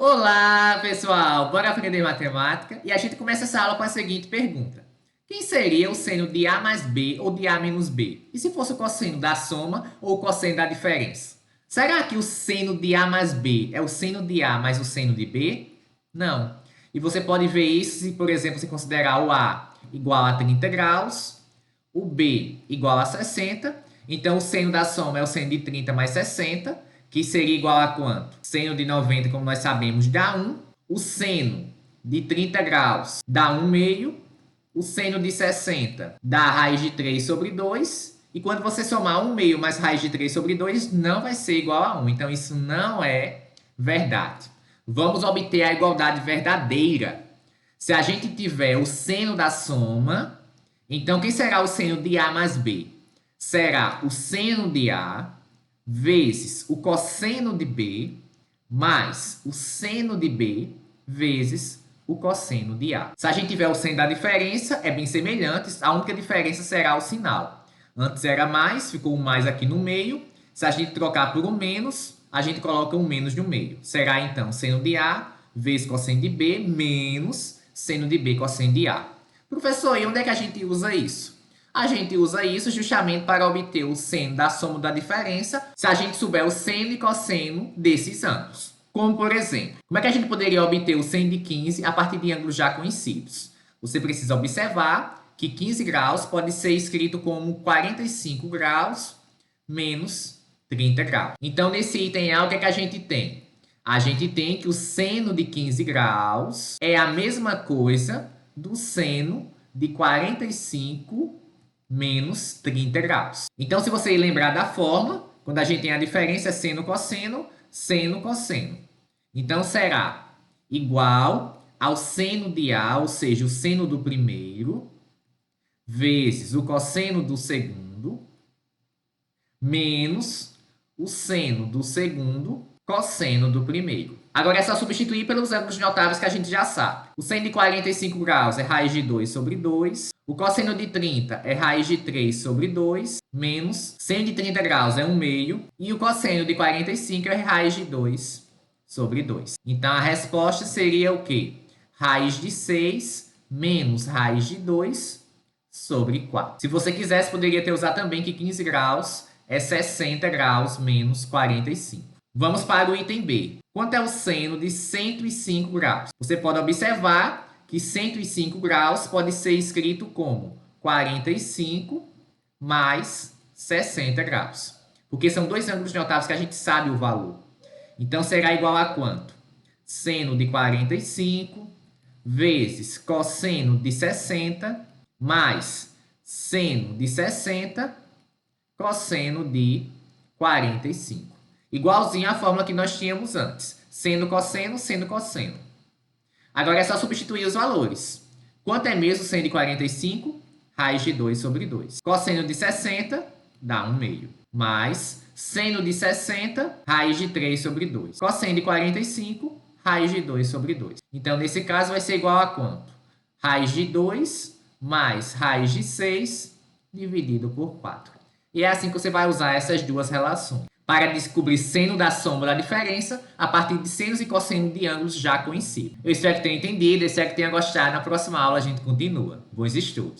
Olá, pessoal! Bora aprender matemática? E a gente começa essa aula com a seguinte pergunta. Quem seria o seno de A mais B ou de A menos B? E se fosse o cosseno da soma ou o cosseno da diferença? Será que o seno de A mais B é o seno de A mais o seno de B? Não. E você pode ver isso se, por exemplo, se considerar o A igual a 30 graus, o B igual a 60. Então, o seno da soma é o seno de 30 mais 60, que seria igual a quanto? Seno de 90, como nós sabemos, dá 1. O seno de 30 graus dá 1 meio. O seno de 60 dá a raiz de 3 sobre 2. E quando você somar 1 meio mais raiz de 3 sobre 2, não vai ser igual a 1. Então, isso não é verdade. Vamos obter a igualdade verdadeira. Se a gente tiver o seno da soma, então quem será o seno de A mais B? Será o seno de A vezes o cosseno de B mais o seno de B vezes o cosseno de A. Se a gente tiver o seno da diferença, é bem semelhante, a única diferença será o sinal. Antes era mais, ficou um mais aqui no meio. Se a gente trocar por um menos, a gente coloca um menos no meio. Será então seno de A vezes cosseno de B menos seno de B cosseno de A. Professor, e onde é que a gente usa isso? A gente usa isso justamente para obter o seno da soma da diferença se a gente souber o seno e cosseno desses ângulos. Como, por exemplo, como é que a gente poderia obter o seno de 15 a partir de ângulos já conhecidos? Você precisa observar que 15 graus pode ser escrito como 45 graus menos 30 graus. Então, nesse item A, o que é que a gente tem? A gente tem que o seno de 15 graus é a mesma coisa do seno de 45 menos 30 graus. Então, se você lembrar da fórmula, quando a gente tem a diferença é seno, cosseno, seno, cosseno. Então, será igual ao seno de A, ou seja, o seno do primeiro, vezes o cosseno do segundo, menos o seno do segundo, cosseno do primeiro. Agora é só substituir pelos ângulos notáveis que a gente já sabe. O seno de 45 graus é raiz de 2 sobre 2. O cosseno de 30 é raiz de 3 sobre 2, menos seno de 30 graus é 1 meio. E o cosseno de 45 é raiz de 2 sobre 2. Então, a resposta seria o quê? Raiz de 6 menos raiz de 2 sobre 4. Se você quisesse, poderia ter usado também que 15 graus é 60 graus menos 45. Vamos para o item B. Quanto é o seno de 105 graus? Você pode observar que 105 graus pode ser escrito como 45 mais 60 graus. Porque são dois ângulos notáveis que a gente sabe o valor. Então, será igual a quanto? Seno de 45 vezes cosseno de 60 mais seno de 60 cosseno de 45. Igualzinho à fórmula que nós tínhamos antes. Seno, cosseno, seno, cosseno. Agora é só substituir os valores. Quanto é mesmo seno de 45? Raiz de 2 sobre 2. Cosseno de 60 dá 1 meio. Mais seno de 60, raiz de 3 sobre 2. Cosseno de 45, raiz de 2 sobre 2. Então, nesse caso, vai ser igual a quanto? Raiz de 2 mais raiz de 6 dividido por 4. E é assim que você vai usar essas duas relações para descobrir seno da soma da diferença a partir de senos e cossenos de ângulos já conhecidos. Eu espero que tenha entendido, espero que tenha gostado. Na próxima aula a gente continua. Bons estudos!